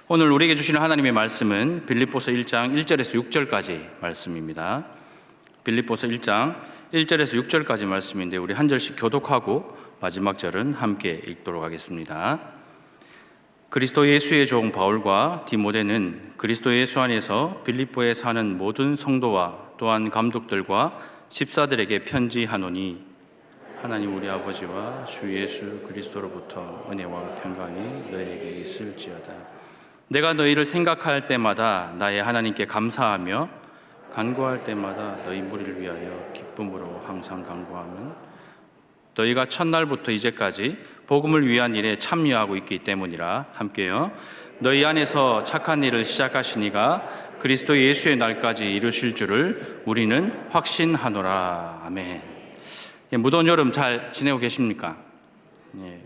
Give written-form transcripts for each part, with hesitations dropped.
오늘 우리에게 주시는 하나님의 말씀은 빌립보서 1장 1절에서 6절까지 말씀입니다. 빌립보서 1장 1절에서 6절까지 말씀인데 우리 한 절씩 교독하고 마지막 절은 함께 읽도록 하겠습니다. 그리스도 예수의 종 바울과 디모데는 그리스도 예수 안에서 빌립보에 사는 모든 성도와 또한 감독들과 집사들에게 편지하노니 하나님 우리 아버지와 주 예수 그리스도로부터 은혜와 평강이 너희에게 있을지어다. 내가 너희를 생각할 때마다 나의 하나님께 감사하며 간구할 때마다 너희 무리를 위하여 기쁨으로 항상 간구하면 너희가 첫날부터 이제까지 복음을 위한 일에 참여하고 있기 때문이라. 함께요. 너희 안에서 착한 일을 시작하시니가 그리스도 예수의 날까지 이루실 줄을 우리는 확신하노라. 아멘. 무더운 여름 잘 지내고 계십니까?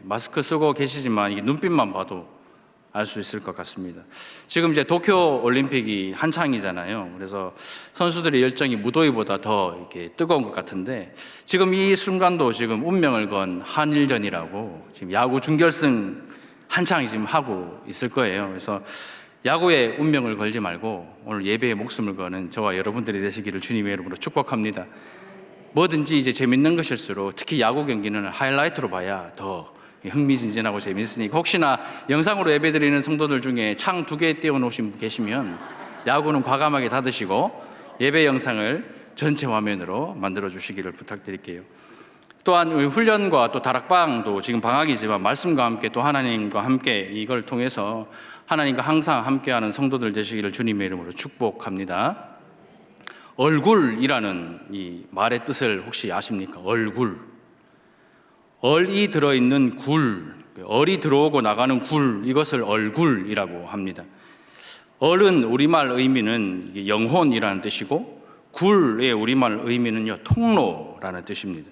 마스크 쓰고 계시지만 이게 눈빛만 봐도 알 수 있을 것 같습니다. 지금 이제 도쿄 올림픽이 한창이잖아요. 그래서 선수들의 열정이 무더위보다 더 이렇게 뜨거운 것 같은데 지금 이 순간도 지금 운명을 건 한일전이라고 지금 야구 준결승 한창 지금 하고 있을 거예요. 그래서 야구에 운명을 걸지 말고 오늘 예배에 목숨을 거는 저와 여러분들이 되시기를 주님의 이름으로 축복합니다. 뭐든지 이제 재밌는 것일수록 특히 야구 경기는 하이라이트로 봐야 더 흥미진진하고 재밌으니까 혹시나 영상으로 예배드리는 성도들 중에 창 2개 띄워놓으신 분 계시면 야구는 과감하게 닫으시고 예배 영상을 전체 화면으로 만들어 주시기를 부탁드릴게요. 또한 훈련과 또 다락방도 지금 방학이지만 말씀과 함께 또 하나님과 함께 이걸 통해서 하나님과 항상 함께하는 성도들 되시기를 주님의 이름으로 축복합니다. 얼굴이라는 이 말의 뜻을 혹시 아십니까? 얼굴. 얼이 들어있는 굴, 얼이 들어오고 나가는 굴, 이것을 얼굴이라고 합니다. 얼은 우리말 의미는 영혼이라는 뜻이고 굴의 우리말 의미는요 통로라는 뜻입니다.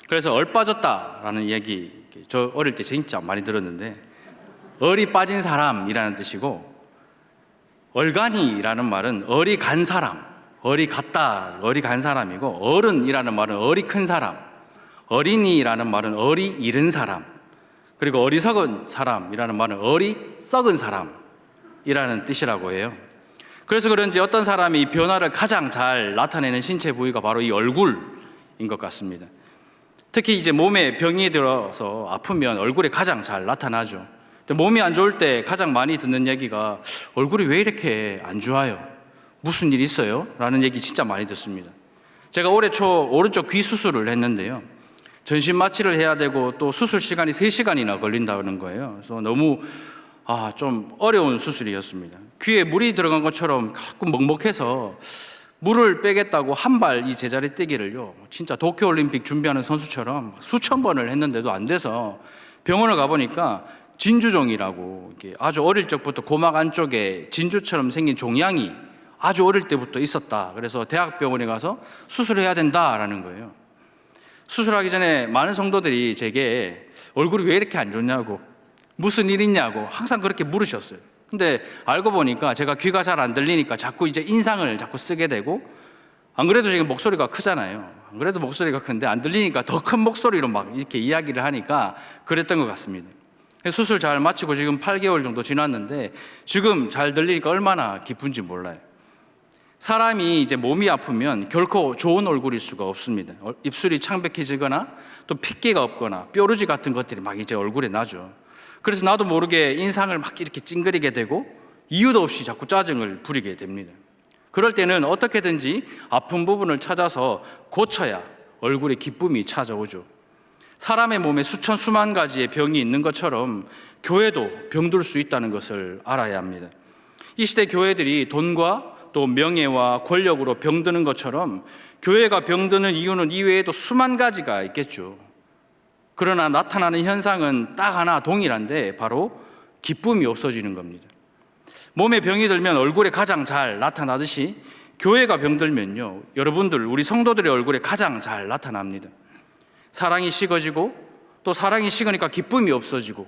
그래서 얼 빠졌다라는 얘기 저 어릴 때 진짜 많이 들었는데 얼이 빠진 사람이라는 뜻이고 얼간이라는 말은 얼이 간 사람, 얼이 갔다, 얼이 간 사람이고 어른이라는 말은 얼이 큰 사람, 어린이라는 말은 얼이 잃은 사람, 그리고 어리석은 사람이라는 말은 얼이 썩은 사람이라는 뜻이라고 해요. 그래서 그런지 어떤 사람이 변화를 가장 잘 나타내는 신체 부위가 바로 이 얼굴인 것 같습니다. 특히 이제 몸에 병이 들어서 아프면 얼굴에 가장 잘 나타나죠. 근데 몸이 안 좋을 때 가장 많이 듣는 얘기가 얼굴이 왜 이렇게 안 좋아요? 무슨 일 있어요? 라는 얘기 진짜 많이 듣습니다. 제가 올해 초 오른쪽 귀 수술을 했는데요. 전신 마취를 해야 되고 또 수술 시간이 3시간이나 걸린다는 거예요. 그래서 너무 좀 어려운 수술이었습니다. 귀에 물이 들어간 것처럼 가끔 먹먹해서 물을 빼겠다고 한 발 이 제자리 뛰기를요 진짜 도쿄올림픽 준비하는 선수처럼 수천 번을 했는데도 안 돼서 병원을 가보니까 진주종이라고 아주 어릴 적부터 고막 안쪽에 진주처럼 생긴 종양이 아주 어릴 때부터 있었다. 그래서 대학병원에 가서 수술해야 된다라는 거예요. 수술하기 전에 많은 성도들이 제게 얼굴이 왜 이렇게 안 좋냐고 무슨 일 있냐고 항상 그렇게 물으셨어요. 근데 알고 보니까 제가 귀가 잘 안 들리니까 자꾸 이제 인상을 자꾸 쓰게 되고 안 그래도 지금 목소리가 크잖아요. 안 그래도 목소리가 큰데 안 들리니까 더 큰 목소리로 막 이렇게 이야기를 하니까 그랬던 것 같습니다. 수술 잘 마치고 지금 8개월 정도 지났는데 지금 잘 들리니까 얼마나 기쁜지 몰라요. 사람이 이제 몸이 아프면 결코 좋은 얼굴일 수가 없습니다. 입술이 창백해지거나 또 핏기가 없거나 뾰루지 같은 것들이 막 이제 얼굴에 나죠. 그래서 나도 모르게 인상을 막 이렇게 찡그리게 되고 이유도 없이 자꾸 짜증을 부리게 됩니다. 그럴 때는 어떻게든지 아픈 부분을 찾아서 고쳐야 얼굴에 기쁨이 찾아오죠. 사람의 몸에 수천 수만 가지의 병이 있는 것처럼 교회도 병들 수 있다는 것을 알아야 합니다. 이 시대 교회들이 돈과 또 명예와 권력으로 병드는 것처럼 교회가 병드는 이유는 이외에도 수만 가지가 있겠죠. 그러나 나타나는 현상은 딱 하나 동일한데 바로 기쁨이 없어지는 겁니다. 몸에 병이 들면 얼굴에 가장 잘 나타나듯이 교회가 병들면요 여러분들 우리 성도들의 얼굴에 가장 잘 나타납니다. 사랑이 식어지고 또 사랑이 식으니까 기쁨이 없어지고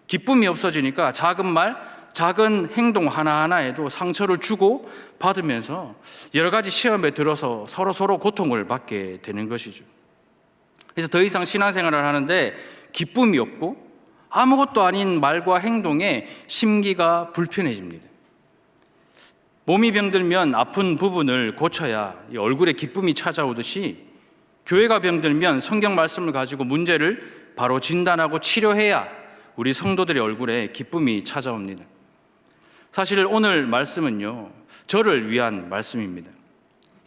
기쁨이 없어지니까 작은 말 작은 행동 하나하나에도 상처를 주고 받으면서 여러 가지 시험에 들어서 서로 고통을 받게 되는 것이죠. 그래서 더 이상 신앙생활을 하는데 기쁨이 없고 아무것도 아닌 말과 행동에 심기가 불편해집니다. 몸이 병들면 아픈 부분을 고쳐야 얼굴에 기쁨이 찾아오듯이 교회가 병들면 성경 말씀을 가지고 문제를 바로 진단하고 치료해야 우리 성도들의 얼굴에 기쁨이 찾아옵니다. 사실 오늘 말씀은요, 저를 위한 말씀입니다.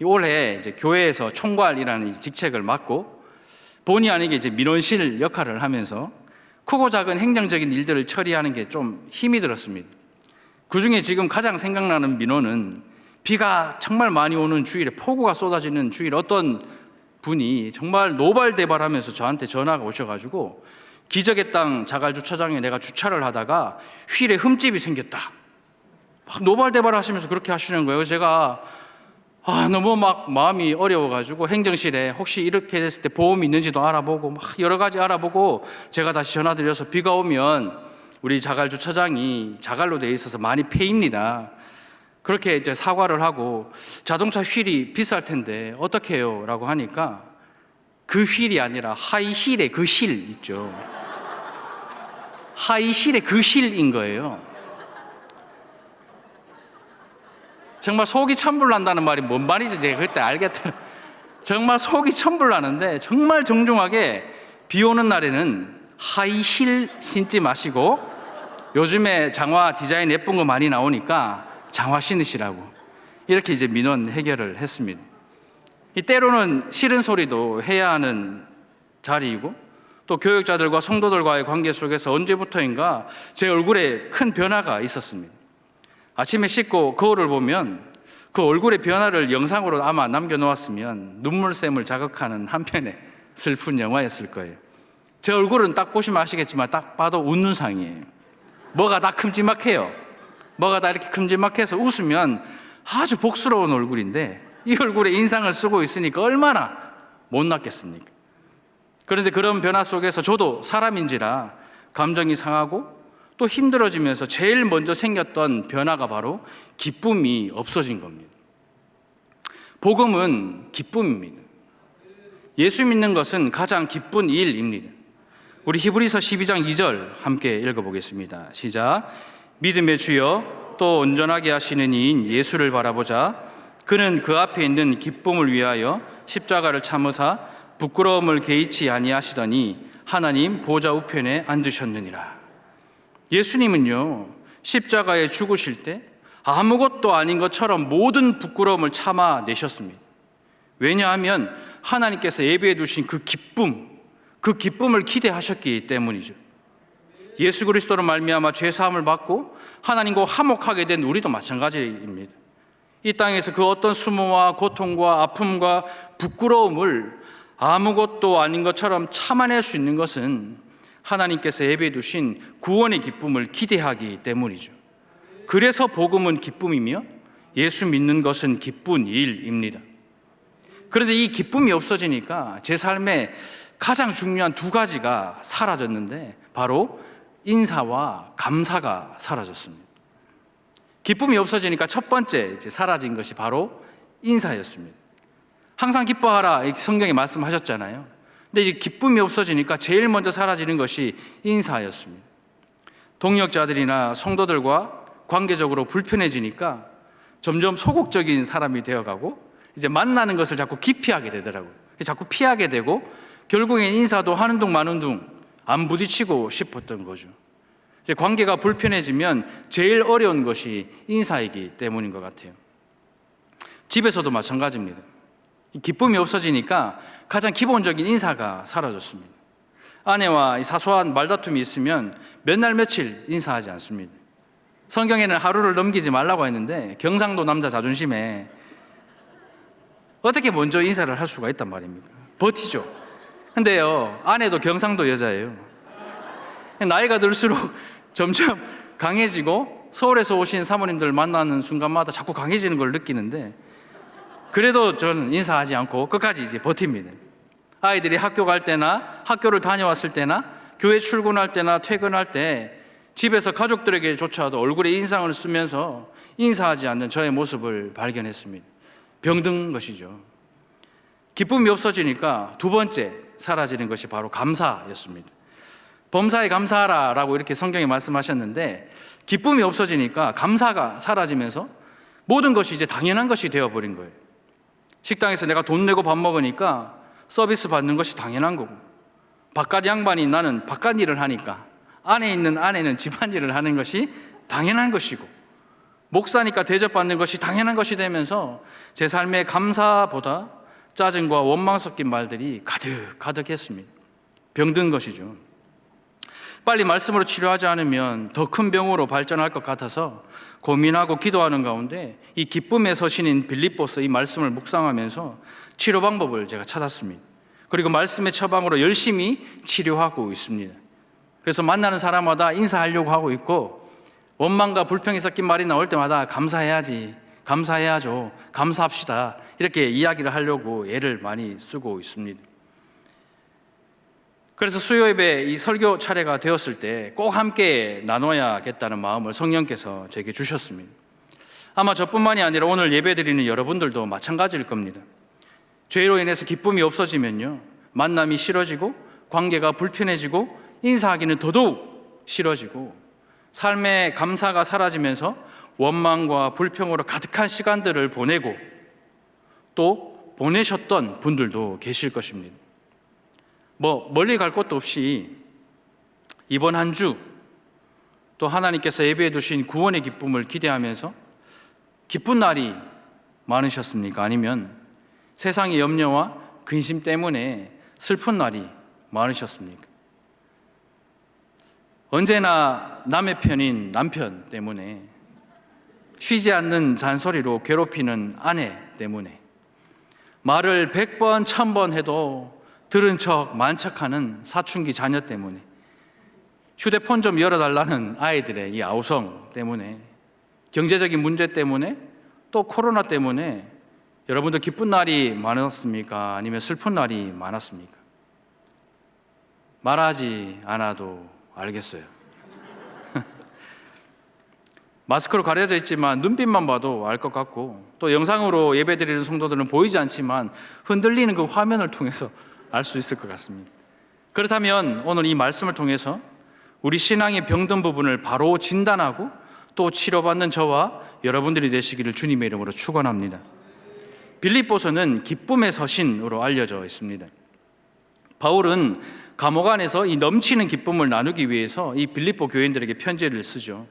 올해 이제 교회에서 총괄이라는 직책을 맡고 본의 아니게 이제 민원실 역할을 하면서 크고 작은 행정적인 일들을 처리하는 게 좀 힘이 들었습니다. 그중에 지금 가장 생각나는 민원은 비가 정말 많이 오는 주일에 폭우가 쏟아지는 주일에 어떤 분이 정말 노발대발하면서 저한테 전화가 오셔가지고 기적의 땅 자갈주차장에 내가 주차를 하다가 휠에 흠집이 생겼다. 막 노발대발 하시면서 그렇게 하시는 거예요. 제가 너무 막 마음이 어려워가지고 행정실에 혹시 이렇게 됐을 때 보험이 있는지도 알아보고 막 여러 가지 알아보고 제가 다시 전화드려서 비가 오면 우리 자갈 주차장이 자갈로 되어 있어서 많이 패입니다. 그렇게 이제 사과를 하고 자동차 휠이 비쌀 텐데 어떻게 해요? 라고 하니까 그 휠이 아니라 하이힐의 그 실 있죠. 하이힐의 그 실인 거예요. 정말 속이 천불난다는 말이 뭔 말인지 제가 그때 알겠더라고요. 정말 속이 천불나는데 정말 정중하게 비 오는 날에는 하이힐 신지 마시고 요즘에 장화 디자인 예쁜 거 많이 나오니까 장화 신으시라고 이렇게 이제 민원 해결을 했습니다. 때로는 싫은 소리도 해야 하는 자리이고 또 교육자들과 성도들과의 관계 속에서 언제부터인가 제 얼굴에 큰 변화가 있었습니다. 아침에 씻고 거울을 보면 그 얼굴의 변화를 영상으로 아마 남겨놓았으면 눈물샘을 자극하는 한편의 슬픈 영화였을 거예요. 제 얼굴은 딱 보시면 아시겠지만 딱 봐도 웃는 상이에요. 뭐가 다 큼지막해요. 뭐가 다 이렇게 큼지막해서 웃으면 아주 복스러운 얼굴인데 이 얼굴에 인상을 쓰고 있으니까 얼마나 못났겠습니까? 그런데 그런 변화 속에서 저도 사람인지라 감정이 상하고 또 힘들어지면서 제일 먼저 생겼던 변화가 바로 기쁨이 없어진 겁니다. 복음은 기쁨입니다. 예수 믿는 것은 가장 기쁜 일입니다. 우리 히브리서 12장 2절 함께 읽어보겠습니다. 시작. 믿음의 주여 또 온전하게 하시는 이인 예수를 바라보자. 그는 그 앞에 있는 기쁨을 위하여 십자가를 참으사 부끄러움을 개의치 아니하시더니 하나님 보좌 우편에 앉으셨느니라. 예수님은요, 십자가에 죽으실 때 아무것도 아닌 것처럼 모든 부끄러움을 참아내셨습니다. 왜냐하면 하나님께서 예비해 두신 그 기쁨을 기대하셨기 때문이죠. 예수 그리스도로 말미암아 죄 사함을 받고 하나님과 화목하게 된 우리도 마찬가지입니다. 이 땅에서 그 어떤 수모와 고통과 아픔과 부끄러움을 아무것도 아닌 것처럼 참아낼 수 있는 것은 하나님께서 예비해 두신 구원의 기쁨을 기대하기 때문이죠. 그래서 복음은 기쁨이며 예수 믿는 것은 기쁜 일입니다. 그런데 이 기쁨이 없어지니까 제 삶에 가장 중요한 두 가지가 사라졌는데 바로 인사와 감사가 사라졌습니다. 기쁨이 없어지니까 첫 번째 사라진 것이 바로 인사였습니다. 항상 기뻐하라 성경에 말씀하셨잖아요. 근데 이제 기쁨이 없어지니까 제일 먼저 사라지는 것이 인사였습니다. 동역자들이나 성도들과 관계적으로 불편해지니까 점점 소극적인 사람이 되어가고 이제 만나는 것을 자꾸 기피하게 되더라고요. 자꾸 피하게 되고 결국엔 인사도 하는 둥 마는 둥 안 부딪히고 싶었던 거죠. 이제 관계가 불편해지면 제일 어려운 것이 인사이기 때문인 것 같아요. 집에서도 마찬가지입니다. 기쁨이 없어지니까 가장 기본적인 인사가 사라졌습니다. 아내와 사소한 말다툼이 있으면 몇 날 며칠 인사하지 않습니다. 성경에는 하루를 넘기지 말라고 했는데 경상도 남자 자존심에 어떻게 먼저 인사를 할 수가 있단 말입니까? 버티죠. 근데요, 아내도 경상도 여자예요. 나이가 들수록 점점 강해지고 서울에서 오신 사모님들 만나는 순간마다 자꾸 강해지는 걸 느끼는데 그래도 저는 인사하지 않고 끝까지 이제 버팁니다. 아이들이 학교 갈 때나 학교를 다녀왔을 때나 교회 출근할 때나 퇴근할 때 집에서 가족들에게조차도 얼굴에 인상을 쓰면서 인사하지 않는 저의 모습을 발견했습니다. 병든 것이죠. 기쁨이 없어지니까 두 번째 사라지는 것이 바로 감사였습니다. 범사에 감사하라라고 이렇게 성경에 말씀하셨는데, 기쁨이 없어지니까 감사가 사라지면서 모든 것이 이제 당연한 것이 되어버린 거예요. 식당에서 내가 돈 내고 밥 먹으니까 서비스 받는 것이 당연한 거고, 바깥 양반이 나는 바깥 일을 하니까 안에 있는 아내는 집안일을 하는 것이 당연한 것이고, 목사니까 대접받는 것이 당연한 것이 되면서 제 삶에 감사보다 짜증과 원망 섞인 말들이 가득했습니다. 병든 것이죠. 빨리 말씀으로 치료하지 않으면 더 큰 병으로 발전할 것 같아서 고민하고 기도하는 가운데 이 기쁨의 서신인 빌립보서 이 말씀을 묵상하면서 치료 방법을 제가 찾았습니다. 그리고 말씀의 처방으로 열심히 치료하고 있습니다. 그래서 만나는 사람마다 인사하려고 하고 있고, 원망과 불평이 섞인 말이 나올 때마다 감사해야지, 감사해야죠, 감사합시다, 이렇게 이야기를 하려고 애를 많이 쓰고 있습니다. 그래서 수요 예배 이 설교 차례가 되었을 때 꼭 함께 나눠야겠다는 마음을 성령께서 제게 주셨습니다. 아마 저뿐만이 아니라 오늘 예배 드리는 여러분들도 마찬가지일 겁니다. 죄로 인해서 기쁨이 없어지면요, 만남이 싫어지고 관계가 불편해지고 인사하기는 더더욱 싫어지고 삶의 감사가 사라지면서 원망과 불평으로 가득한 시간들을 보내고 또 보내셨던 분들도 계실 것입니다. 멀리 갈 곳도 없이 이번 한 주 또 하나님께서 예배해 두신 구원의 기쁨을 기대하면서 기쁜 날이 많으셨습니까? 아니면 세상의 염려와 근심 때문에 슬픈 날이 많으셨습니까? 언제나 남의 편인 남편 때문에, 쉬지 않는 잔소리로 괴롭히는 아내 때문에, 말을 100번, 1000번 해도 들은 척 만척하는 사춘기 자녀 때문에, 휴대폰 좀 열어달라는 아이들의 이 아우성 때문에, 경제적인 문제 때문에, 또 코로나 때문에 여러분들 기쁜 날이 많았습니까? 아니면 슬픈 날이 많았습니까? 말하지 않아도 알겠어요. 마스크로 가려져 있지만 눈빛만 봐도 알 것 같고, 또 영상으로 예배드리는 성도들은 보이지 않지만 흔들리는 그 화면을 통해서 알 수 있을 것 같습니다. 그렇다면 오늘 이 말씀을 통해서 우리 신앙의 병든 부분을 바로 진단하고 또 치료받는 저와 여러분들이 되시기를 주님의 이름으로 축원합니다. 빌립보서는 기쁨의 서신으로 알려져 있습니다. 바울은 감옥 안에서 이 넘치는 기쁨을 나누기 위해서 이 빌립보 교인들에게 편지를 쓰죠.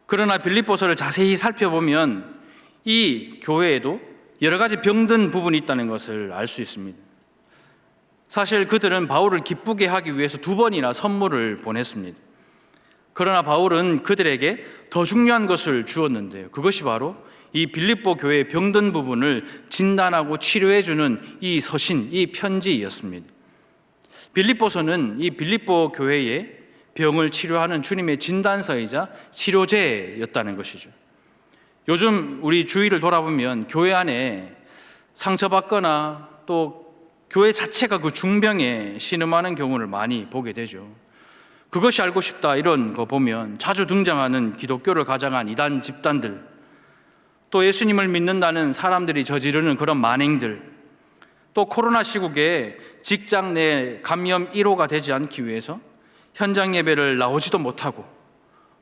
그러나 빌립보서를 자세히 살펴보면 이 교회에도 여러 가지 병든 부분이 있다는 것을 알 수 있습니다. 사실 그들은 바울을 기쁘게 하기 위해서 2번이나 선물을 보냈습니다. 그러나 바울은 그들에게 더 중요한 것을 주었는데요, 그것이 바로 이 빌립보 교회의 병든 부분을 진단하고 치료해주는 이 서신, 이 편지였습니다. 빌립보서는 이 빌립보 교회의 병을 치료하는 주님의 진단서이자 치료제였다는 것이죠. 요즘 우리 주위를 돌아보면 교회 안에 상처받거나 또 교회 자체가 그 중병에 신음하는 경우를 많이 보게 되죠. 그것이 알고 싶다 이런 거 보면 자주 등장하는 기독교를 가장한 이단 집단들, 또 예수님을 믿는다는 사람들이 저지르는 그런 만행들, 또 코로나 시국에 직장 내 감염 1호가 되지 않기 위해서 현장 예배를 나오지도 못하고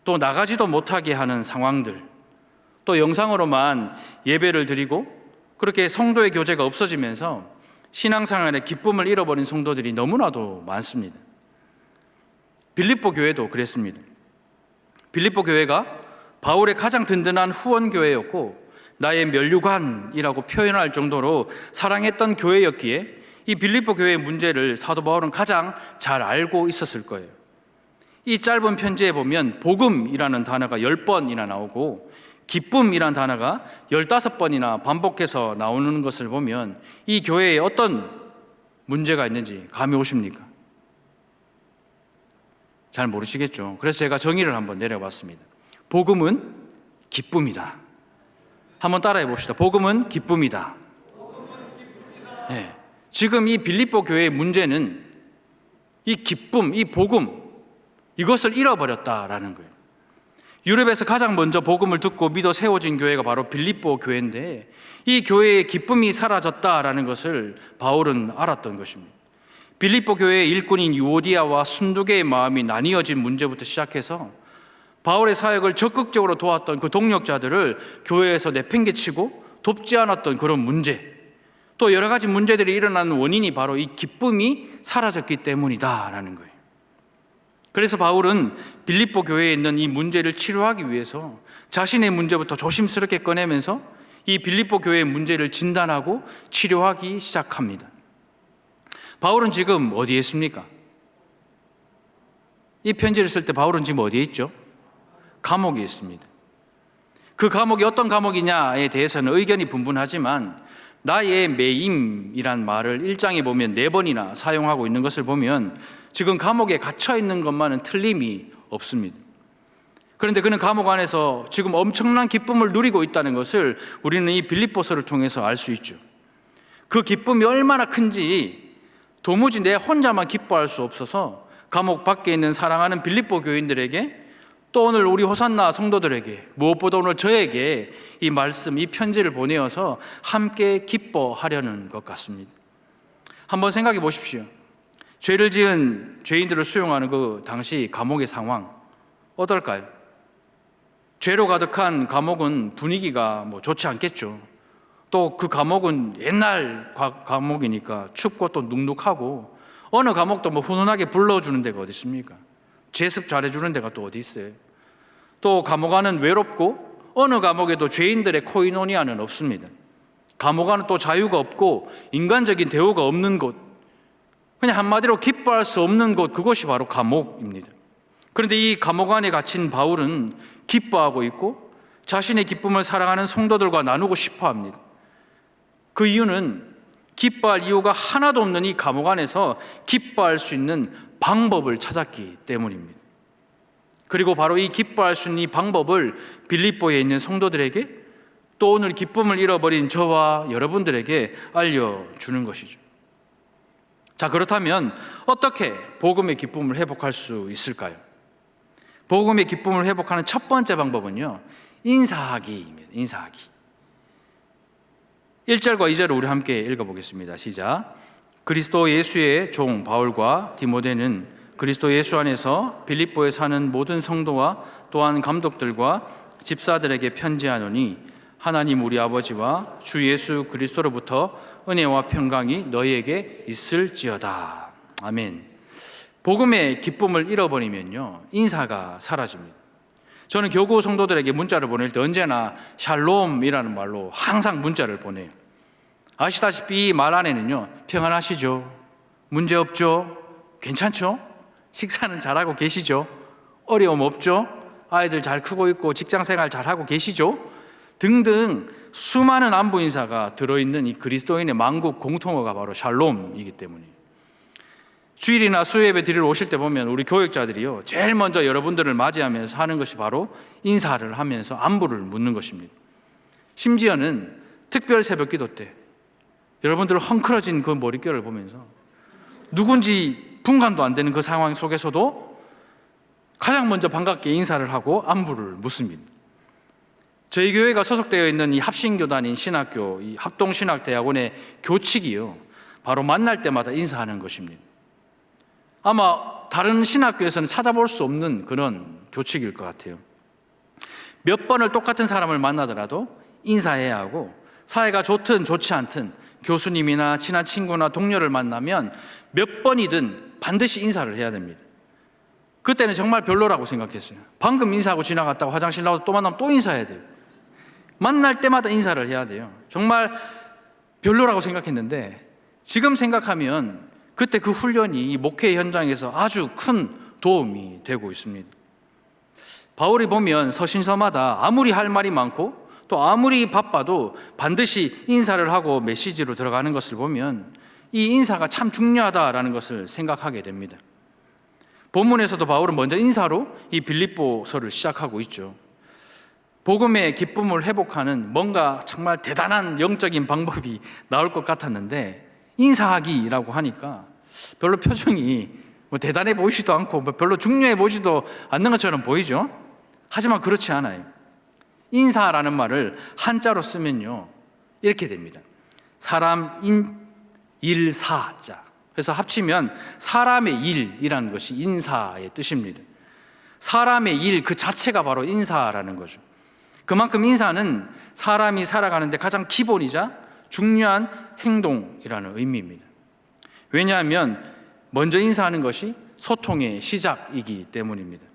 또 나가지도 못하게 하는 상황들, 또 영상으로만 예배를 드리고 그렇게 성도의 교제가 없어지면서 신앙생활의 기쁨을 잃어버린 성도들이 너무나도 많습니다. 빌립보 교회도 그랬습니다. 빌립보 교회가 바울의 가장 든든한 후원교회였고 나의 면류관이라고 표현할 정도로 사랑했던 교회였기에 이 빌립보 교회의 문제를 사도 바울은 가장 잘 알고 있었을 거예요. 이 짧은 편지에 보면 복음이라는 단어가 10번이나 나오고 기쁨이라는 단어가 15번이나 반복해서 나오는 것을 보면 이 교회에 어떤 문제가 있는지 감이 오십니까? 잘 모르시겠죠. 그래서 제가 정의를 한번 내려봤습니다. 복음은 기쁨이다. 한번 따라해 봅시다. 복음은 기쁨이다. 네. 지금 이 빌립보 교회의 문제는 이 기쁨, 이 복음, 이것을 잃어버렸다라는 거예요. 유럽에서 가장 먼저 복음을 듣고 믿어 세워진 교회가 바로 빌립보 교회인데 이 교회의 기쁨이 사라졌다라는 것을 바울은 알았던 것입니다. 빌립보 교회의 일꾼인 유오디아와 순두개의 마음이 나뉘어진 문제부터 시작해서 바울의 사역을 적극적으로 도왔던 그 동력자들을 교회에서 내팽개치고 돕지 않았던 그런 문제, 또 여러 가지 문제들이 일어나는 원인이 바로 이 기쁨이 사라졌기 때문이다라는 거예요. 그래서 바울은 빌립보 교회에 있는 이 문제를 치료하기 위해서 자신의 문제부터 조심스럽게 꺼내면서 이 빌립보 교회의 문제를 진단하고 치료하기 시작합니다. 바울은 지금 어디에 있습니까? 이 편지를 쓸 때 바울은 지금 어디에 있죠? 감옥에 있습니다. 그 감옥이 어떤 감옥이냐에 대해서는 의견이 분분하지만 나의 매임이란 말을 1장에 보면 4번이나 사용하고 있는 것을 보면 지금 감옥에 갇혀 있는 것만은 틀림이 없습니다. 그런데 그는 감옥 안에서 지금 엄청난 기쁨을 누리고 있다는 것을 우리는 이 빌립보서를 통해서 알 수 있죠. 그 기쁨이 얼마나 큰지 도무지 내 혼자만 기뻐할 수 없어서 감옥 밖에 있는 사랑하는 빌립보 교인들에게, 또 오늘 우리 호산나 성도들에게, 무엇보다 오늘 저에게 이 말씀, 이 편지를 보내어서 함께 기뻐하려는 것 같습니다. 한번 생각해 보십시오. 죄를 지은 죄인들을 수용하는 그 당시 감옥의 상황 어떨까요? 죄로 가득한 감옥은 분위기가 좋지 않겠죠. 또 그 감옥은 옛날 감옥이니까 춥고 또 눅눅하고, 어느 감옥도 훈훈하게 불러주는 데가 어디 있습니까? 제습 잘해주는 데가 또 어디 있어요? 또 감옥 안은 외롭고 어느 감옥에도 죄인들의 코이노니아는 없습니다. 감옥 안은 또 자유가 없고 인간적인 대우가 없는 곳, 그냥 한마디로 기뻐할 수 없는 곳, 그것이 바로 감옥입니다. 그런데 이 감옥 안에 갇힌 바울은 기뻐하고 있고 자신의 기쁨을 사랑하는 성도들과 나누고 싶어 합니다. 그 이유는 기뻐할 이유가 하나도 없는 이 감옥 안에서 기뻐할 수 있는 방법을 찾았기 때문입니다. 그리고 바로 이 기뻐할 수 있는 이 방법을 빌립보에 있는 성도들에게, 또 오늘 기쁨을 잃어버린 저와 여러분들에게 알려주는 것이죠. 자, 그렇다면 어떻게 복음의 기쁨을 회복할 수 있을까요? 복음의 기쁨을 회복하는 첫 번째 방법은요, 인사하기입니다. 인사하기. 1절과 2절을 우리 함께 읽어보겠습니다. 시작. 그리스도 예수의 종 바울과 디모데는 그리스도 예수 안에서 빌립보에 사는 모든 성도와 또한 감독들과 집사들에게 편지하노니, 하나님 우리 아버지와 주 예수 그리스도로부터 은혜와 평강이 너희에게 있을지어다. 아멘. 복음의 기쁨을 잃어버리면요, 인사가 사라집니다. 저는 교구 성도들에게 문자를 보낼 때 언제나 샬롬이라는 말로 항상 문자를 보내요. 아시다시피 이 말 안에는요, 평안하시죠? 문제 없죠? 괜찮죠? 식사는 잘하고 계시죠? 어려움 없죠? 아이들 잘 크고 있고 직장생활 잘하고 계시죠? 등등 수많은 안부 인사가 들어있는 이 그리스도인의 만국 공통어가 바로 샬롬이기 때문이에요. 주일이나 수요예배 드리러 오실 때 보면 우리 교역자들이요, 제일 먼저 여러분들을 맞이하면서 하는 것이 바로 인사를 하면서 안부를 묻는 것입니다. 심지어는 특별 새벽 기도 때 여러분들 헝클어진 그 머릿결을 보면서 누군지 분간도 안 되는 그 상황 속에서도 가장 먼저 반갑게 인사를 하고 안부를 묻습니다. 저희 교회가 소속되어 있는 이 합신교단인 신학교, 이 합동신학대학원의 교칙이요, 바로 만날 때마다 인사하는 것입니다. 아마 다른 신학교에서는 찾아볼 수 없는 그런 교칙일 것 같아요. 몇 번을 똑같은 사람을 만나더라도 인사해야 하고, 사이가 좋든 좋지 않든 교수님이나 친한 친구나 동료를 만나면 몇 번이든 반드시 인사를 해야 됩니다. 그때는 정말 별로라고 생각했어요. 방금 인사하고 지나갔다가 화장실 나와서 또 만나면 또 인사해야 돼요. 만날 때마다 인사를 해야 돼요. 정말 별로라고 생각했는데 지금 생각하면 그때 그 훈련이 목회 현장에서 아주 큰 도움이 되고 있습니다. 바울이 보면 서신서마다 아무리 할 말이 많고 또 아무리 바빠도 반드시 인사를 하고 메시지로 들어가는 것을 보면 이 인사가 참 중요하다라는 것을 생각하게 됩니다. 본문에서도 바울은 먼저 인사로 이 빌립보서를 시작하고 있죠. 복음의 기쁨을 회복하는 뭔가 정말 대단한 영적인 방법이 나올 것 같았는데 인사하기라고 하니까 별로 표정이 대단해 보이지도 않고 별로 중요해 보이지도 않는 것처럼 보이죠. 하지만 그렇지 않아요. 인사라는 말을 한자로 쓰면요, 이렇게 됩니다. 사람 일사자, 그래서 합치면 사람의 일이라는 것이 인사의 뜻입니다. 사람의 일 그 자체가 바로 인사라는 거죠. 그만큼 인사는 사람이 살아가는데 가장 기본이자 중요한 행동이라는 의미입니다. 왜냐하면 먼저 인사하는 것이 소통의 시작이기 때문입니다.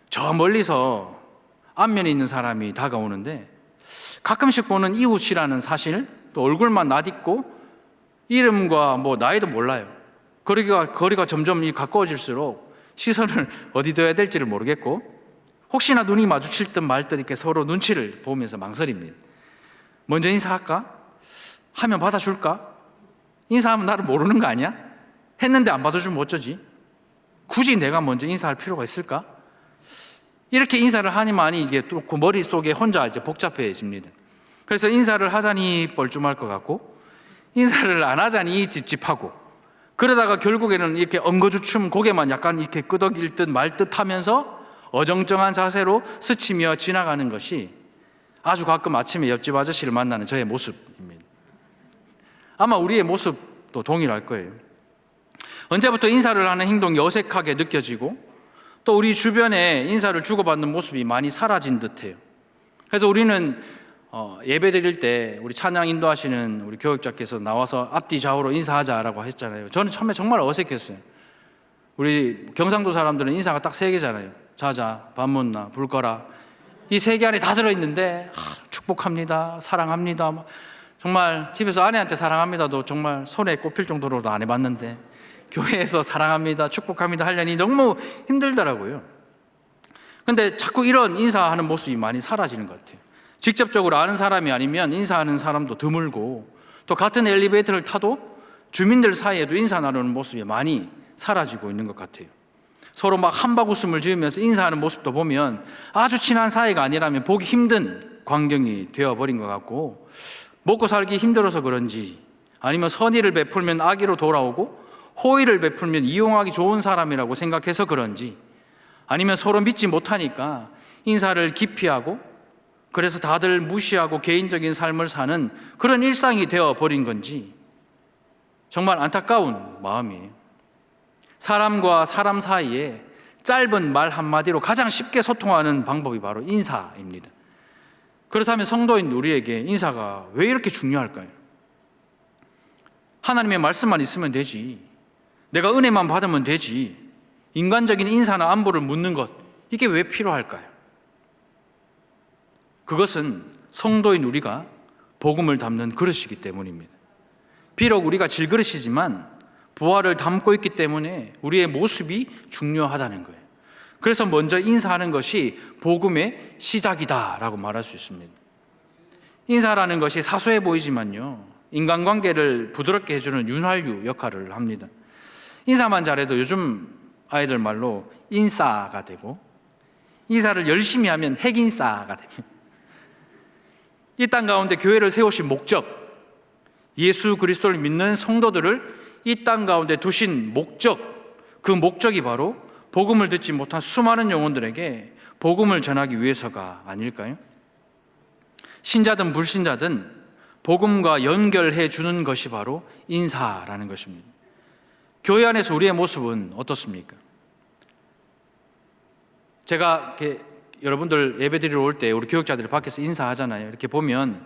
저 멀리서 앞면에 있는 사람이 다가오는데 가끔씩 보는 이웃이라는 사실, 또 얼굴만 낯익고 이름과 나이도 몰라요. 거리가 점점 가까워질수록 시선을 어디 둬야 될지를 모르겠고, 혹시나 눈이 마주칠 듯 말 듯 이렇게 서로 눈치를 보면서 망설입니다. 먼저 인사할까? 하면 받아줄까? 인사하면 나를 모르는 거 아니야? 했는데 안 받아주면 어쩌지? 굳이 내가 먼저 인사할 필요가 있을까? 이렇게 인사를 하니 많이 이게 또 그 머릿속에 혼자 이제 복잡해집니다. 그래서 인사를 하자니 뻘쭘할 것 같고, 인사를 안 하자니 찝찝하고, 그러다가 결국에는 이렇게 엉거주춤 고개만 약간 이렇게 끄덕일 듯 말 듯 하면서 어정쩡한 자세로 스치며 지나가는 것이 아주 가끔 아침에 옆집 아저씨를 만나는 저의 모습입니다. 아마 우리의 모습도 동일할 거예요. 언제부터 인사를 하는 행동이 어색하게 느껴지고 또 우리 주변에 인사를 주고받는 모습이 많이 사라진 듯해요. 그래서 우리는 예배 드릴 때 우리 찬양 인도하시는 우리 교육자께서 나와서 앞뒤 좌우로 인사하자라고 했잖아요. 저는 처음에 정말 어색했어요. 우리 경상도 사람들은 인사가 딱 3개잖아요. 자자, 밥 묻나, 불 꺼라. 이 3개 안에 다 들어있는데 축복합니다, 사랑합니다. 정말 집에서 아내한테 사랑합니다도 정말 손에 꼽힐 정도로도 안 해봤는데 교회에서 사랑합니다, 축복합니다 하려니 너무 힘들더라고요. 근데 자꾸 이런 인사하는 모습이 많이 사라지는 것 같아요. 직접적으로 아는 사람이 아니면 인사하는 사람도 드물고, 또 같은 엘리베이터를 타도 주민들 사이에도 인사 나누는 모습이 많이 사라지고 있는 것 같아요. 서로 막 한박 웃음을 지으면서 인사하는 모습도 보면 아주 친한 사이가 아니라면 보기 힘든 광경이 되어버린 것 같고, 먹고 살기 힘들어서 그런지, 아니면 선의를 베풀면 악의로 돌아오고 호의를 베풀면 이용하기 좋은 사람이라고 생각해서 그런지, 아니면 서로 믿지 못하니까 인사를 기피하고 그래서 다들 무시하고 개인적인 삶을 사는 그런 일상이 되어버린 건지 정말 안타까운 마음이에요. 사람과 사람 사이에 짧은 말 한마디로 가장 쉽게 소통하는 방법이 바로 인사입니다. 그렇다면 성도인 우리에게 인사가 왜 이렇게 중요할까요? 하나님의 말씀만 있으면 되지, 내가 은혜만 받으면 되지, 인간적인 인사나 안부를 묻는 것, 이게 왜 필요할까요? 그것은 성도인 우리가 복음을 담는 그릇이기 때문입니다. 비록 우리가 질그릇이지만 부활을 담고 있기 때문에 우리의 모습이 중요하다는 거예요. 그래서 먼저 인사하는 것이 복음의 시작이다라고 말할 수 있습니다. 인사라는 것이 사소해 보이지만요, 인간관계를 부드럽게 해주는 윤활유 역할을 합니다. 인사만 잘해도 요즘 아이들 말로 인싸가 되고, 인사를 열심히 하면 핵인싸가 됩니다. 이 땅 가운데 교회를 세우신 목적, 예수 그리스도를 믿는 성도들을 이 땅 가운데 두신 목적, 그 목적이 바로 복음을 듣지 못한 수많은 영혼들에게 복음을 전하기 위해서가 아닐까요? 신자든 불신자든 복음과 연결해 주는 것이 바로 인사라는 것입니다. 교회 안에서 우리의 모습은 어떻습니까? 제가 이렇게 여러분들 예배드리러 올 때 우리 교육자들이 밖에서 인사하잖아요. 이렇게 보면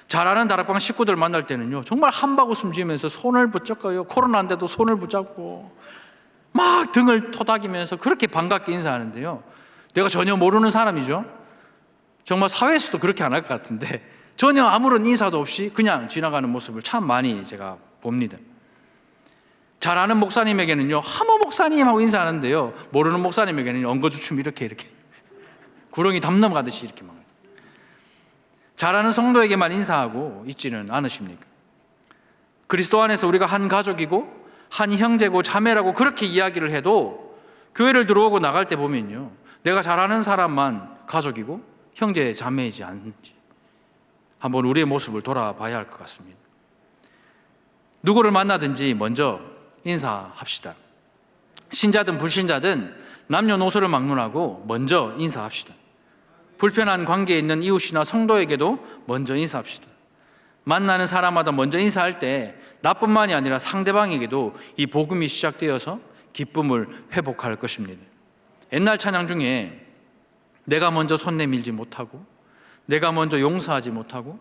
잘하는 다락방 식구들 만날 때는요, 정말 한박 웃음 지으면서 손을 붙잡고요, 코로나인데도 손을 붙잡고 막 등을 토닥이면서 그렇게 반갑게 인사하는데요, 내가 전혀 모르는 사람이죠. 정말 사회에서도 그렇게 안 할 것 같은데 전혀 아무런 인사도 없이 그냥 지나가는 모습을 참 많이 제가 봅니다. 잘 아는 목사님에게는요, 하모 목사님 하고 인사하는데요, 모르는 목사님에게는 엉거주춤 이렇게 구렁이 담 넘어가듯이 이렇게 막. 잘 아는 성도에게만 인사하고 있지는 않으십니까? 그리스도 안에서 우리가 한 가족이고 한 형제고 자매라고 그렇게 이야기를 해도 교회를 들어오고 나갈 때 보면요, 내가 잘 아는 사람만 가족이고 형제 자매이지 않는지 한번 우리의 모습을 돌아봐야 할 것 같습니다. 누구를 만나든지 먼저 인사합시다. 신자든 불신자든 남녀노소를 막론하고 먼저 인사합시다. 불편한 관계에 있는 이웃이나 성도에게도 먼저 인사합시다. 만나는 사람마다 먼저 인사할 때 나뿐만이 아니라 상대방에게도 이 복음이 시작되어서 기쁨을 회복할 것입니다. 옛날 찬양 중에 내가 먼저 손 내밀지 못하고, 내가 먼저 용서하지 못하고,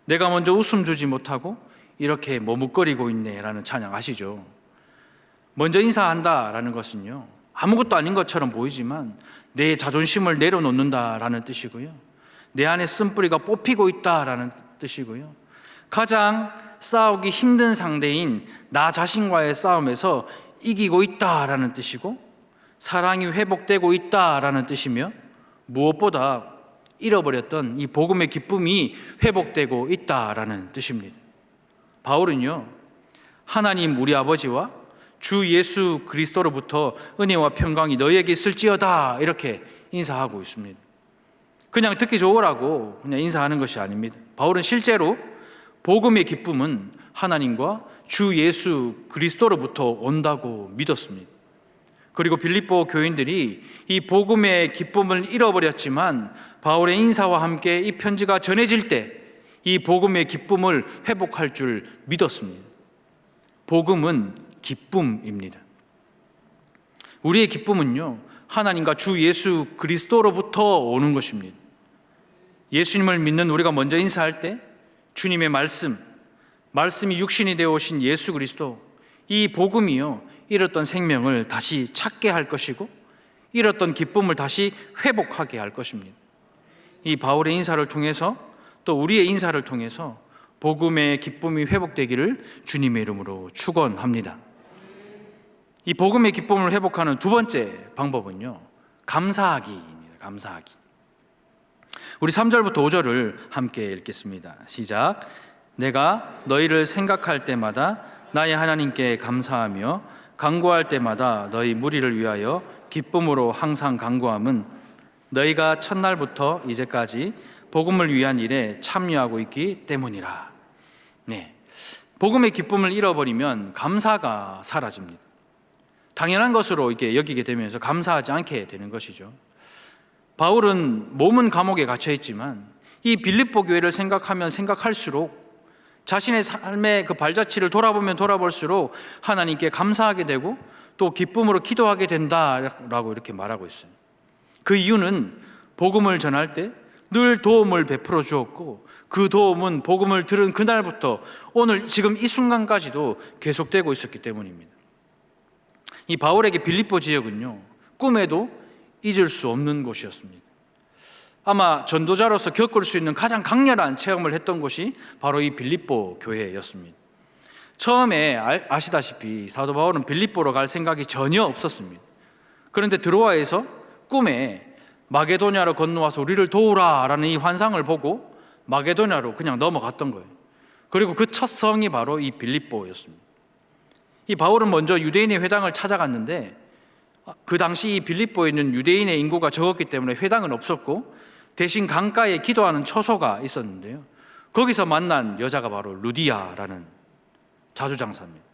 내가 먼저 웃음 주지 못하고 이렇게 머뭇거리고 있네 라는 찬양 아시죠? 먼저 인사한다라는 것은요, 아무것도 아닌 것처럼 보이지만 내 자존심을 내려놓는다라는 뜻이고요, 내 안에 쓴뿌리가 뽑히고 있다라는 뜻이고요, 가장 싸우기 힘든 상대인 나 자신과의 싸움에서 이기고 있다라는 뜻이고, 사랑이 회복되고 있다라는 뜻이며, 무엇보다 잃어버렸던 이 복음의 기쁨이 회복되고 있다라는 뜻입니다. 바울은요, 하나님 우리 아버지와 주 예수 그리스도로부터 은혜와 평강이 너희에게 있을지어다 이렇게 인사하고 있습니다. 그냥 듣기 좋으라고 그냥 인사하는 것이 아닙니다. 바울은 실제로 복음의 기쁨은 하나님과 주 예수 그리스도로부터 온다고 믿었습니다. 그리고 빌립보 교인들이 이 복음의 기쁨을 잃어버렸지만 바울의 인사와 함께 이 편지가 전해질 때 이 복음의 기쁨을 회복할 줄 믿었습니다. 복음은 기쁨입니다. 우리의 기쁨은요, 하나님과 주 예수 그리스도로부터 오는 것입니다. 예수님을 믿는 우리가 먼저 인사할 때 주님의 말씀이 육신이 되어 오신 예수 그리스도, 이 복음이요, 잃었던 생명을 다시 찾게 할 것이고 잃었던 기쁨을 다시 회복하게 할 것입니다. 이 바울의 인사를 통해서 또 우리의 인사를 통해서 복음의 기쁨이 회복되기를 주님의 이름으로 축원합니다. 이 복음의 기쁨을 회복하는 두 번째 방법은요, 감사하기입니다. 감사하기. 우리 3절부터 5절을 함께 읽겠습니다. 시작. 내가 너희를 생각할 때마다 나의 하나님께 감사하며 간구할 때마다 너희 무리를 위하여 기쁨으로 항상 간구함은 너희가 첫날부터 이제까지 복음을 위한 일에 참여하고 있기 때문이라. 네, 복음의 기쁨을 잃어버리면 감사가 사라집니다. 당연한 것으로 이렇게 여기게 되면서 감사하지 않게 되는 것이죠. 바울은 몸은 감옥에 갇혀 있지만 이 빌립보 교회를 생각하면 생각할수록 자신의 삶의 그 발자취를 돌아보면 돌아볼수록 하나님께 감사하게 되고 또 기쁨으로 기도하게 된다라고 이렇게 말하고 있어요. 그 이유는 복음을 전할 때 늘 도움을 베풀어 주었고, 그 도움은 복음을 들은 그날부터 오늘 지금 이 순간까지도 계속되고 있었기 때문입니다. 이 바울에게 빌립보 지역은요, 꿈에도 잊을 수 없는 곳이었습니다. 아마 전도자로서 겪을 수 있는 가장 강렬한 체험을 했던 곳이 바로 이 빌립보 교회였습니다. 처음에 아시다시피 사도 바울은 빌립보로 갈 생각이 전혀 없었습니다. 그런데 드로아에서 꿈에 마게도냐로 건너와서 우리를 도우라라는 이 환상을 보고 마게도냐로 그냥 넘어갔던 거예요. 그리고 그 첫 성이 바로 이 빌립보였습니다. 이 바울은 먼저 유대인의 회당을 찾아갔는데 그 당시 이 빌립보에 있는 유대인의 인구가 적었기 때문에 회당은 없었고 대신 강가에 기도하는 처소가 있었는데요, 거기서 만난 여자가 바로 루디아라는 자주장사입니다.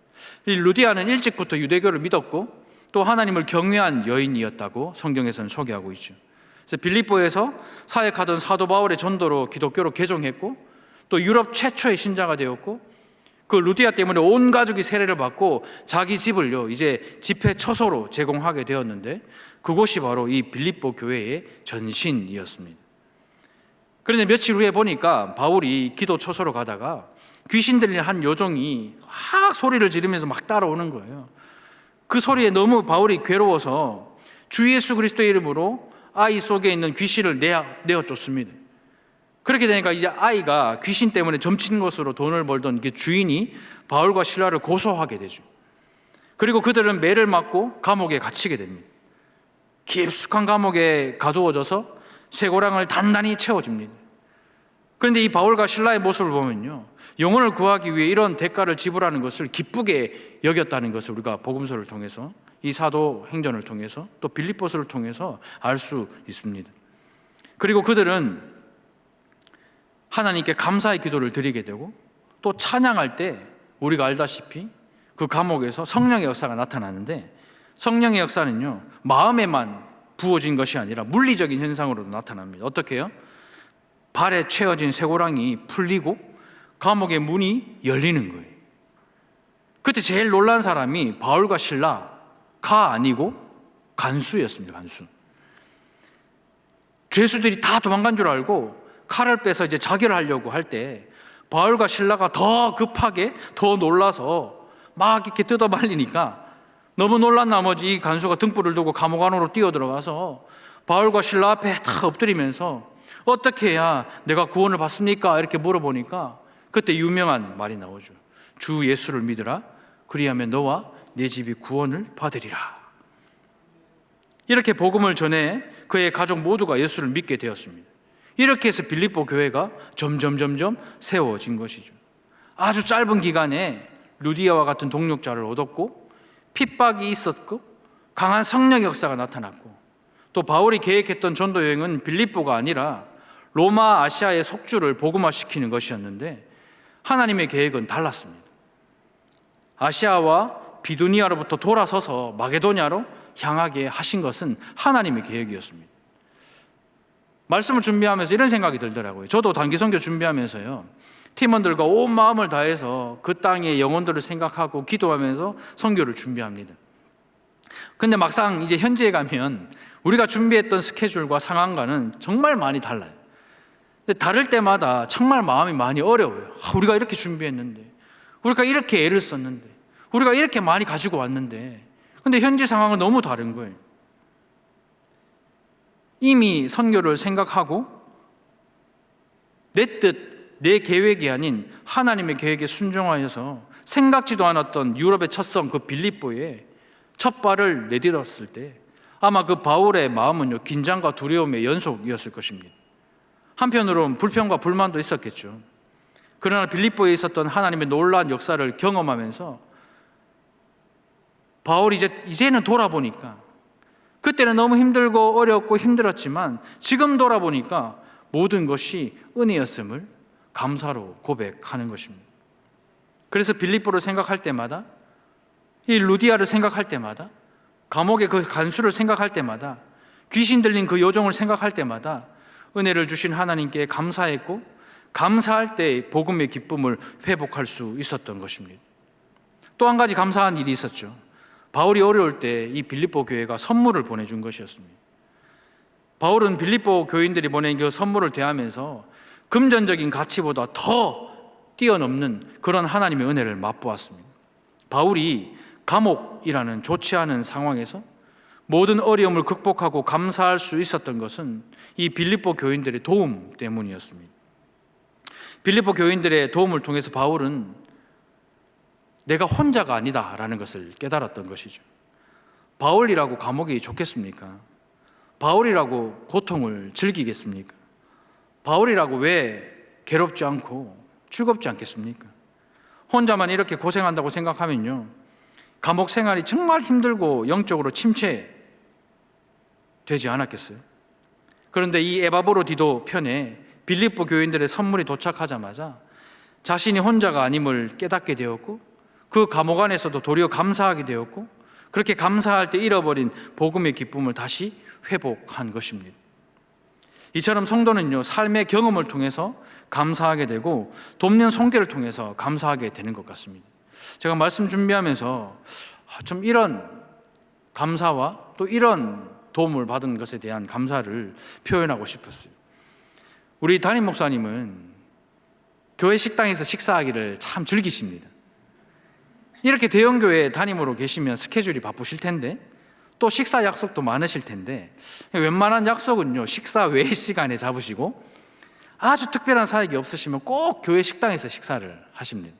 이 루디아는 일찍부터 유대교를 믿었고 또 하나님을 경외한 여인이었다고 성경에서는 소개하고 있죠. 그래서 빌립보에서 사역하던 사도 바울의 전도로 기독교로 개종했고 또 유럽 최초의 신자가 되었고, 그 루디아 때문에 온 가족이 세례를 받고 자기 집을요 이제 집회 처소로 제공하게 되었는데 그곳이 바로 이 빌립보 교회의 전신이었습니다. 그런데 며칠 후에 보니까 바울이 기도 처소로 가다가 귀신 들린 한 여종이 막 소리를 지르면서 막 따라오는 거예요. 그 소리에 너무 바울이 괴로워서 주 예수 그리스도의 이름으로 아이 속에 있는 귀신을 내어쫓습니다. 그렇게 되니까 이제 아이가 귀신 때문에 점친 것으로 돈을 벌던 그 주인이 바울과 실라를 고소하게 되죠. 그리고 그들은 매를 맞고 감옥에 갇히게 됩니다. 깊숙한 감옥에 가두어져서 쇠고랑을 단단히 채워집니다. 그런데 이 바울과 실라의 모습을 보면요, 영혼을 구하기 위해 이런 대가를 지불하는 것을 기쁘게 여겼다는 것을 우리가 복음서를 통해서, 이 사도행전을 통해서 또 빌립보서를 통해서 알 수 있습니다. 그리고 그들은 하나님께 감사의 기도를 드리게 되고 또 찬양할 때 우리가 알다시피 그 감옥에서 성령의 역사가 나타나는데, 성령의 역사는요 마음에만 부어진 것이 아니라 물리적인 현상으로도 나타납니다. 어떻게 해요? 발에 채워진 쇠고랑이 풀리고 감옥의 문이 열리는 거예요. 그때 제일 놀란 사람이 바울과 실라가 아니고 간수였습니다. 간수. 죄수들이 다 도망간 줄 알고 칼을 빼서 이제 자결을 하려고 할 때 바울과 실라가 더 급하게 더 놀라서 막 이렇게 뜯어 말리니까 너무 놀란 나머지 이 간수가 등불을 두고 감옥 안으로 뛰어들어가서 바울과 실라 앞에 다 엎드리면서 어떻게 해야 내가 구원을 받습니까? 이렇게 물어보니까 그때 유명한 말이 나오죠. 주 예수를 믿으라. 그리하면 너와 내 집이 구원을 받으리라. 이렇게 복음을 전해 그의 가족 모두가 예수를 믿게 되었습니다. 이렇게 해서 빌립보 교회가 점점 세워진 것이죠. 아주 짧은 기간에 루디아와 같은 동력자를 얻었고 핍박이 있었고 강한 성령 역사가 나타났고 또 바울이 계획했던 전도 여행은 빌립보가 아니라 로마 아시아의 속주를 복음화시키는 것이었는데 하나님의 계획은 달랐습니다. 아시아와 비두니아로부터 돌아서서 마게도냐로 향하게 하신 것은 하나님의 계획이었습니다. 말씀을 준비하면서 이런 생각이 들더라고요. 저도 단기 선교 준비하면서요, 팀원들과 온 마음을 다해서 그 땅의 영혼들을 생각하고 기도하면서 선교를 준비합니다. 근데 막상 이제 현지에 가면 우리가 준비했던 스케줄과 상황과는 정말 많이 달라요. 근데 다를 때마다 정말 마음이 많이 어려워요. 우리가 이렇게 준비했는데, 우리가 이렇게 애를 썼는데, 우리가 이렇게 많이 가지고 왔는데, 근데 현지 상황은 너무 다른 거예요. 이미 선교를 생각하고 내 뜻, 내 계획이 아닌 하나님의 계획에 순종하여서 생각지도 않았던 유럽의 첫성 그 빌립보에 첫 발을 내딛었을 때 아마 그 바울의 마음은요, 긴장과 두려움의 연속이었을 것입니다. 한편으로는 불평과 불만도 있었겠죠. 그러나 빌립보에 있었던 하나님의 놀라운 역사를 경험하면서 바울이 이제는 돌아보니까 그때는 너무 힘들고 어렵고 힘들었지만 지금 돌아보니까 모든 것이 은혜였음을 감사로 고백하는 것입니다. 그래서 빌립보를 생각할 때마다, 이 루디아를 생각할 때마다, 감옥의 그 간수를 생각할 때마다, 귀신 들린 그 요정을 생각할 때마다 은혜를 주신 하나님께 감사했고 감사할 때 복음의 기쁨을 회복할 수 있었던 것입니다. 또 한 가지 감사한 일이 있었죠. 바울이 어려울 때 이 빌립보 교회가 선물을 보내준 것이었습니다. 바울은 빌립보 교인들이 보낸 그 선물을 대하면서 금전적인 가치보다 더 뛰어넘는 그런 하나님의 은혜를 맛보았습니다. 바울이 감옥이라는 좋지 않은 상황에서 모든 어려움을 극복하고 감사할 수 있었던 것은 이 빌립보 교인들의 도움 때문이었습니다. 빌립보 교인들의 도움을 통해서 바울은 내가 혼자가 아니다라는 것을 깨달았던 것이죠. 바울이라고 감옥이 좋겠습니까? 바울이라고 고통을 즐기겠습니까? 바울이라고 왜 괴롭지 않고 즐겁지 않겠습니까? 혼자만 이렇게 고생한다고 생각하면요, 감옥 생활이 정말 힘들고 영적으로 침체되지 않았겠어요? 그런데 이 에바브로디도 편에 빌립보 교인들의 선물이 도착하자마자 자신이 혼자가 아님을 깨닫게 되었고 그 감옥 안에서도 도리어 감사하게 되었고 그렇게 감사할 때 잃어버린 복음의 기쁨을 다시 회복한 것입니다. 이처럼 성도는요, 삶의 경험을 통해서 감사하게 되고 돕는 손길을 통해서 감사하게 되는 것 같습니다. 제가 말씀 준비하면서 좀 이런 감사와 또 이런 도움을 받은 것에 대한 감사를 표현하고 싶었어요. 우리 담임 목사님은 교회 식당에서 식사하기를 참 즐기십니다. 이렇게 대형교회 담임으로 계시면 스케줄이 바쁘실 텐데 또 식사 약속도 많으실 텐데 웬만한 약속은요, 식사 외 시간에 잡으시고 아주 특별한 사역이 없으시면 꼭 교회 식당에서 식사를 하십니다.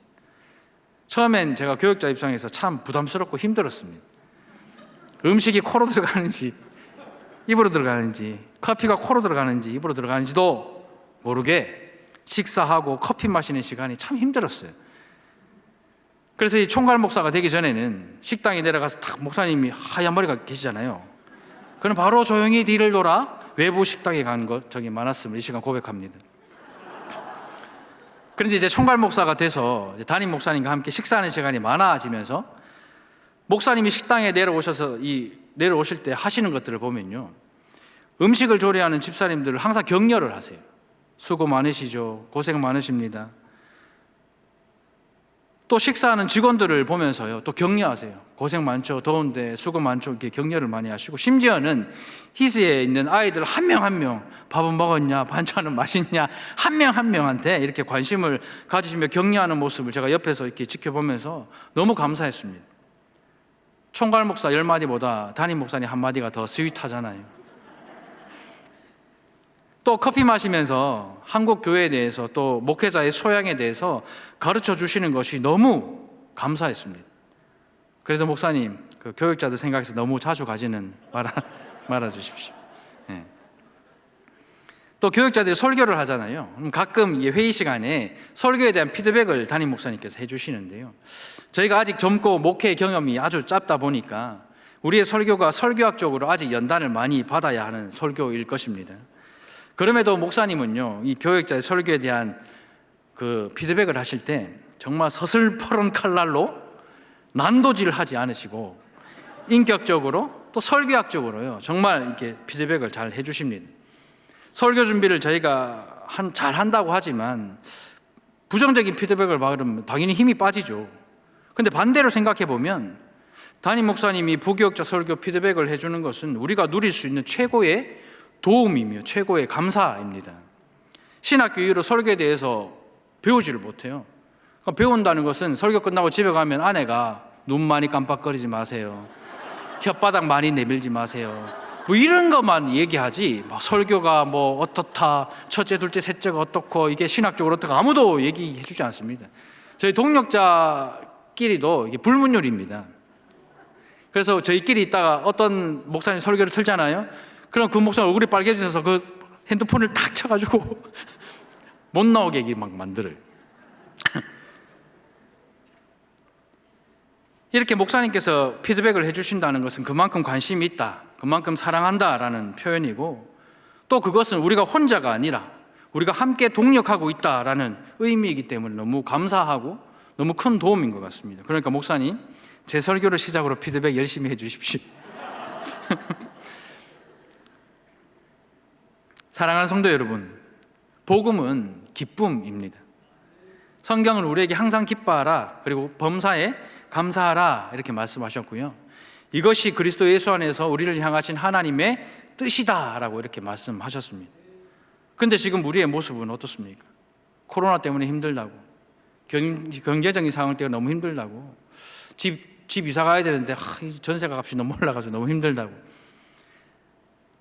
처음엔 제가 교육자 입장에서 참 부담스럽고 힘들었습니다. 음식이 코로 들어가는지 입으로 들어가는지, 커피가 코로 들어가는지 입으로 들어가는지도 모르게 식사하고 커피 마시는 시간이 참 힘들었어요. 그래서 이 총괄 목사가 되기 전에는 식당에 내려가서 딱 목사님이 하얀 머리가 계시잖아요. 그럼 바로 조용히 뒤를 돌아 외부 식당에 간 것 적이 많았음을 이 시간 고백합니다. 그런데 이제 총괄 목사가 돼서 담임 목사님과 함께 식사하는 시간이 많아지면서 목사님이 식당에 내려오실 때 하시는 것들을 보면요, 음식을 조리하는 집사님들을 항상 격려를 하세요. 수고 많으시죠. 고생 많으십니다. 또 식사하는 직원들을 보면서요, 또 격려하세요. 고생 많죠, 더운데 수고 많죠, 이렇게 격려를 많이 하시고, 심지어는 히스에 있는 아이들 한 명 한 명 밥은 먹었냐, 반찬은 맛있냐, 한 명 한 명한테 이렇게 관심을 가지시며 격려하는 모습을 제가 옆에서 이렇게 지켜보면서 너무 감사했습니다. 총괄 목사 10마디보다 담임 목사님 한마디가 더 스윗하잖아요. 또 커피 마시면서 한국 교회에 대해서, 또 목회자의 소양에 대해서 가르쳐 주시는 것이 너무 감사했습니다. 그래도 목사님, 그 교육자들 생각해서 너무 자주 가지는 말아 주십시오. 네. 또 교육자들이 설교를 하잖아요. 그럼 가끔 회의 시간에 설교에 대한 피드백을 담임 목사님께서 해주시는데요, 저희가 아직 젊고 목회 경험이 아주 짧다 보니까 우리의 설교가 설교학적으로 아직 연단을 많이 받아야 하는 설교일 것입니다. 그럼에도 목사님은요, 이 교육자의 설교에 대한 그 피드백을 하실 때 정말 서슬퍼런 칼날로 난도질을 하지 않으시고 인격적으로 또 설교학적으로요, 정말 이렇게 피드백을 잘 해주십니다. 설교 준비를 저희가 잘 한다고 하지만 부정적인 피드백을 받으면 당연히 힘이 빠지죠. 근데 반대로 생각해 보면 담임 목사님이 부교육자 설교 피드백을 해주는 것은 우리가 누릴 수 있는 최고의 도움이며 최고의 감사입니다. 신학교 이후로 설교에 대해서 배우지를 못해요. 배운다는 것은 설교 끝나고 집에 가면 아내가 눈 많이 깜빡거리지 마세요, 혓바닥 많이 내밀지 마세요, 뭐 이런 것만 얘기하지, 막 설교가 뭐 어떻다, 첫째 둘째 셋째가 어떻고 이게 신학적으로 어떻고 아무도 얘기해 주지 않습니다. 저희 동역자끼리도 이게 불문율입니다. 그래서 저희끼리 있다가 어떤 목사님 설교를 틀잖아요. 그럼 그 목사님 얼굴이 빨개져서 그 핸드폰을 탁 쳐가지고 못 나오게 얘기 막 만들어요. 이렇게 목사님께서 피드백을 해주신다는 것은 그만큼 관심이 있다, 그만큼 사랑한다라는 표현이고, 또 그것은 우리가 혼자가 아니라 우리가 함께 동력하고 있다라는 의미이기 때문에 너무 감사하고 너무 큰 도움인 것 같습니다. 그러니까 목사님, 제 설교를 시작으로 피드백 열심히 해주십시오. 사랑하는 성도 여러분, 복음은 기쁨입니다. 성경은 우리에게 항상 기뻐하라, 그리고 범사에 감사하라 이렇게 말씀하셨고요, 이것이 그리스도 예수 안에서 우리를 향하신 하나님의 뜻이다라고 이렇게 말씀하셨습니다. 근데 지금 우리의 모습은 어떻습니까? 코로나 때문에 힘들다고, 경제적인 상황 때문에 너무 힘들다고, 집 이사 가야 되는데 전세가 값이 너무 올라가서 너무 힘들다고,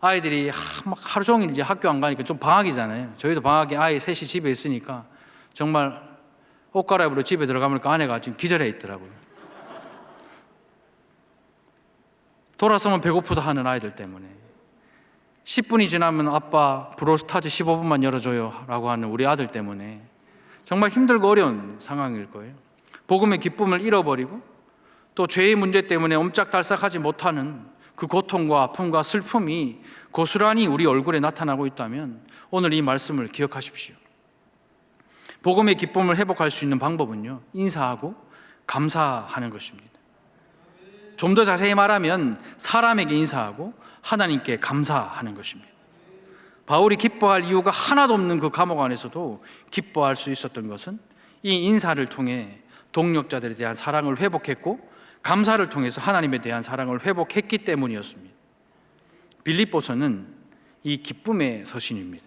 아이들이 막 하루 종일 이제 학교 안 가니까 좀 방학이잖아요. 저희도 방학에 아이 셋이 집에 있으니까 정말 옷 갈아입으러 집에 들어가니까 아내가 지금 기절해 있더라고요. 돌아서면 배고프다 하는 아이들 때문에 10분이 지나면 아빠 브로스타즈 15분만 열어줘요 라고 하는 우리 아들 때문에 정말 힘들고 어려운 상황일 거예요. 복음의 기쁨을 잃어버리고 또 죄의 문제 때문에 옴짝달싹하지 못하는 그 고통과 아픔과 슬픔이 고스란히 우리 얼굴에 나타나고 있다면 오늘 이 말씀을 기억하십시오. 복음의 기쁨을 회복할 수 있는 방법은요, 인사하고 감사하는 것입니다. 좀 더 자세히 말하면 사람에게 인사하고 하나님께 감사하는 것입니다. 바울이 기뻐할 이유가 하나도 없는 그 감옥 안에서도 기뻐할 수 있었던 것은 이 인사를 통해 동력자들에 대한 사랑을 회복했고 감사를 통해서 하나님에 대한 사랑을 회복했기 때문이었습니다. 빌립보서는 이 기쁨의 서신입니다.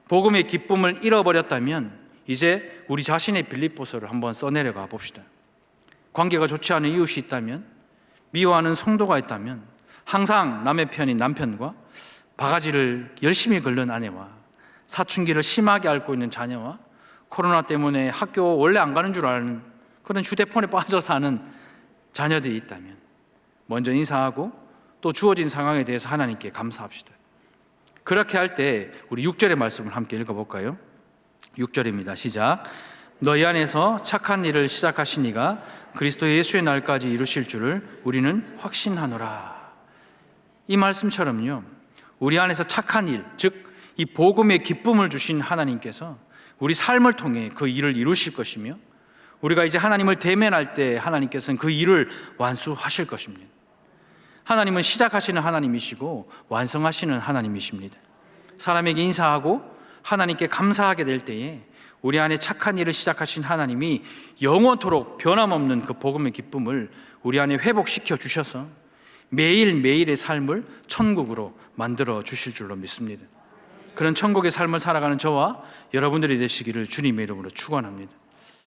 복음의 기쁨을 잃어버렸다면 이제 우리 자신의 빌립보서를 한번 써내려가 봅시다. 관계가 좋지 않은 이웃이 있다면, 미워하는 성도가 있다면, 항상 남의 편인 남편과 바가지를 열심히 긁는 아내와 사춘기를 심하게 앓고 있는 자녀와 코로나 때문에 학교 원래 안 가는 줄 아는 그런 휴대폰에 빠져 사는 자녀들이 있다면 먼저 인사하고 또 주어진 상황에 대해서 하나님께 감사합시다. 그렇게 할 때 우리 6절의 말씀을 함께 읽어볼까요? 6절입니다. 시작. 너희 안에서 착한 일을 시작하신 이가 그리스도 예수의 날까지 이루실 줄을 우리는 확신하노라. 이 말씀처럼요, 우리 안에서 착한 일, 즉 이 복음의 기쁨을 주신 하나님께서 우리 삶을 통해 그 일을 이루실 것이며 우리가 이제 하나님을 대면할 때 하나님께서는 그 일을 완수하실 것입니다. 하나님은 시작하시는 하나님이시고 완성하시는 하나님이십니다. 사람에게 인사하고 하나님께 감사하게 될 때에 우리 안에 착한 일을 시작하신 하나님이 영원토록 변함없는 그 복음의 기쁨을 우리 안에 회복시켜 주셔서 매일매일의 삶을 천국으로 만들어 주실 줄로 믿습니다. 그런 천국의 삶을 살아가는 저와 여러분들이 되시기를 주님의 이름으로 축원합니다.